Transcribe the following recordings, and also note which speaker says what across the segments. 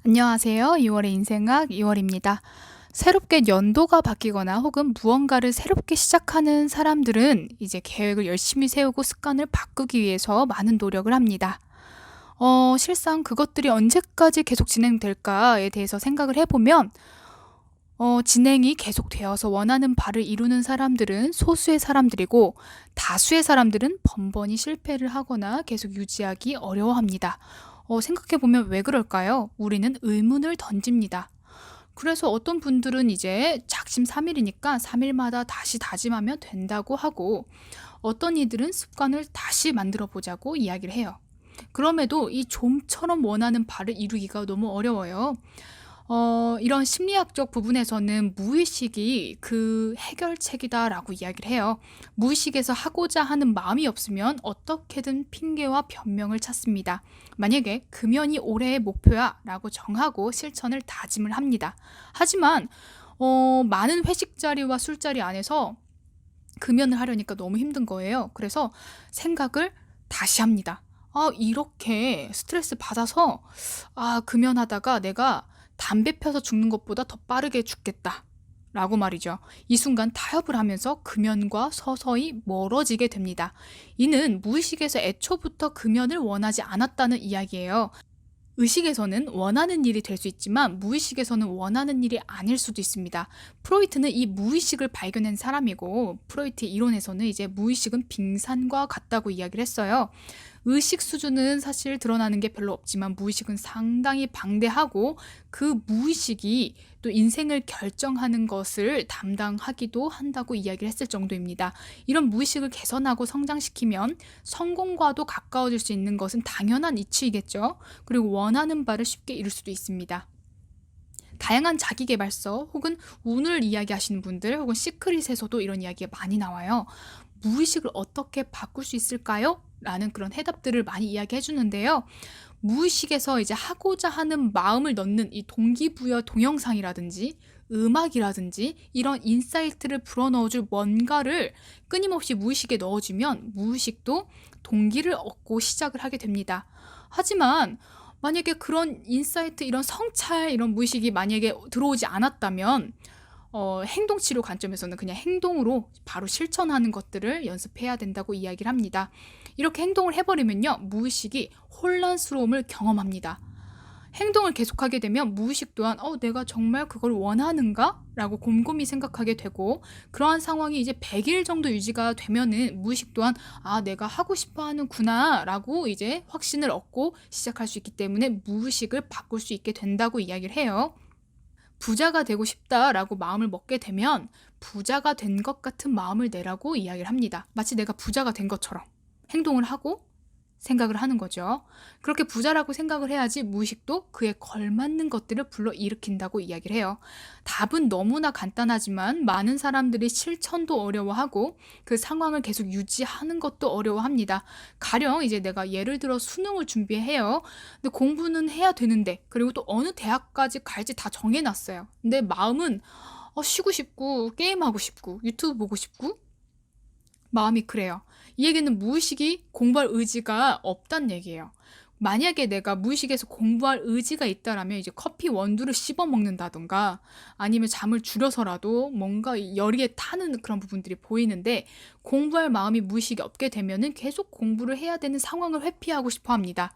Speaker 1: 안녕하세요. 6월의 인생학 2월입니다. 새롭게 연도가 바뀌거나 혹은 무언가를 새롭게 시작하는 사람들은 이제 계획을 열심히 세우고 습관을 바꾸기 위해서 많은 노력을 합니다. 실상 그것들이 언제까지 계속 진행될까에 대해서 생각을 해보면 진행이 계속되어서 원하는 바를 이루는 사람들은 소수의 사람들이고 다수의 사람들은 번번이 실패를 하거나 계속 유지하기 어려워합니다. 생각해보면 왜 그럴까요? 우리는 의문을 던집니다. 그래서 어떤 분들은 이제 작심삼일이니까 3일마다 다시 다짐하면 된다고 하고 어떤 이들은 습관을 다시 만들어 보자고 이야기를 해요. 그럼에도 이 좀처럼 원하는 바를 이루기가 너무 어려워요. 이런 심리학적 부분에서는 무의식이 그 해결책이다라고 이야기를 해요. 무의식에서 하고자 하는 마음이 없으면 어떻게든 핑계와 변명을 찾습니다. 만약에 금연이 올해의 목표야 라고 정하고 실천을 다짐을 합니다. 하지만 많은 회식 자리와 술자리 안에서 금연을 하려니까 너무 힘든 거예요. 그래서 생각을 다시 합니다. 이렇게 스트레스 받아서 금연하다가 내가 담배 펴서 죽는 것보다 더 빠르게 죽겠다 라고 말이죠. 이 순간 타협을 하면서 금연과 서서히 멀어지게 됩니다. 이는 무의식에서 애초부터 금연을 원하지 않았다는 이야기예요. 의식에서는 원하는 일이 될 수 있지만 무의식에서는 원하는 일이 아닐 수도 있습니다. 프로이트는 이 무의식을 발견한 사람이고 프로이트의 이론에서는 이제 무의식은 빙산과 같다고 이야기를 했어요. 의식 수준은 사실 드러나는 게 별로 없지만 무의식은 상당히 방대하고 그 무의식이 또 인생을 결정하는 것을 담당하기도 한다고 이야기를 했을 정도입니다. 이런 무의식을 개선하고 성장시키면 성공과도 가까워질 수 있는 것은 당연한 이치이겠죠. 그리고 원하는 바를 쉽게 이룰 수도 있습니다. 다양한 자기계발서 혹은 운을 이야기하시는 분들 혹은 시크릿에서도 이런 이야기가 많이 나와요. 무의식을 어떻게 바꿀 수 있을까요? 라는 그런 해답들을 많이 이야기해 주는데요. 무의식에서 이제 하고자 하는 마음을 넣는 이 동기부여 동영상이라든지 음악이라든지 이런 인사이트를 불어넣어줄 뭔가를 끊임없이 무의식에 넣어주면 무의식도 동기를 얻고 시작을 하게 됩니다. 하지만 만약에 그런 인사이트, 이런 성찰, 이런 무의식이 만약에 들어오지 않았다면 행동치료 관점에서는 그냥 행동으로 바로 실천하는 것들을 연습해야 된다고 이야기를 합니다. 이렇게 행동을 해버리면요, 무의식이 혼란스러움을 경험합니다. 행동을 계속하게 되면 무의식 또한 내가 정말 그걸 원하는가? 라고 곰곰이 생각하게 되고 그러한 상황이 이제 100일 정도 유지가 되면은 무의식 또한 내가 하고 싶어 하는구나 라고 이제 확신을 얻고 시작할 수 있기 때문에 무의식을 바꿀 수 있게 된다고 이야기를 해요. 부자가 되고 싶다라고 마음을 먹게 되면 부자가 된 것 같은 마음을 내라고 이야기를 합니다. 마치 내가 부자가 된 것처럼 행동을 하고 생각을 하는 거죠. 그렇게 부자라고 생각을 해야지 무의식도 그에 걸맞는 것들을 불러일으킨다고 이야기를 해요. 답은 너무나 간단하지만 많은 사람들이 실천도 어려워하고 그 상황을 계속 유지하는 것도 어려워합니다. 가령 이제 내가 예를 들어 수능을 준비해요. 근데 공부는 해야 되는데 그리고 또 어느 대학까지 갈지 다 정해놨어요. 근데 마음은 쉬고 싶고 게임하고 싶고 유튜브 보고 싶고 마음이 그래요. 이 얘기는 무의식이 공부할 의지가 없다는 얘기예요. 만약에 내가 무의식에서 공부할 의지가 있다라면 이제 커피 원두를 씹어 먹는다던가 아니면 잠을 줄여서라도 뭔가 열의에 타는 그런 부분들이 보이는데 공부할 마음이 무의식이 없게 되면은 계속 공부를 해야 되는 상황을 회피하고 싶어 합니다.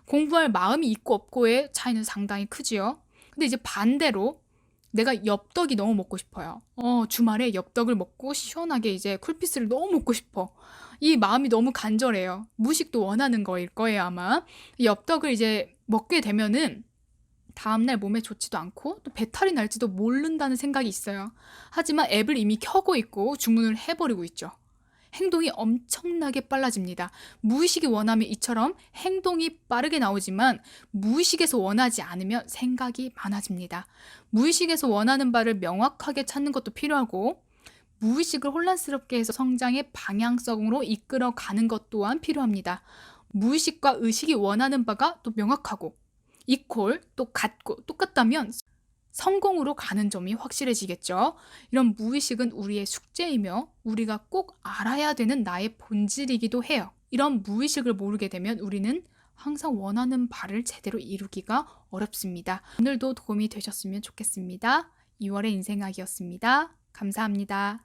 Speaker 1: 공부할 마음이 있고 없고의 차이는 상당히 크지요. 근데 이제 반대로 내가 엽떡이 너무 먹고 싶어요. 주말에 엽떡을 먹고 시원하게 이제 쿨피스를 너무 먹고 싶어. 이 마음이 너무 간절해요. 무의식도 원하는 거일 거예요, 아마. 이 엽떡을 이제 먹게 되면은 다음날 몸에 좋지도 않고 또 배탈이 날지도 모른다는 생각이 있어요. 하지만 앱을 이미 켜고 있고 주문을 해버리고 있죠. 행동이 엄청나게 빨라집니다. 무의식이 원하면 이처럼 행동이 빠르게 나오지만 무의식에서 원하지 않으면 생각이 많아집니다. 무의식에서 원하는 바를 명확하게 찾는 것도 필요하고 무의식을 혼란스럽게 해서 성장의 방향성으로 이끌어가는 것 또한 필요합니다. 무의식과 의식이 원하는 바가 또 명확하고 이퀄 또 같고 똑같다면 성공으로 가는 점이 확실해지겠죠. 이런 무의식은 우리의 숙제이며 우리가 꼭 알아야 되는 나의 본질이기도 해요. 이런 무의식을 모르게 되면 우리는 항상 원하는 바를 제대로 이루기가 어렵습니다. 오늘도 도움이 되셨으면 좋겠습니다. 2월의 인생학이었습니다. 감사합니다.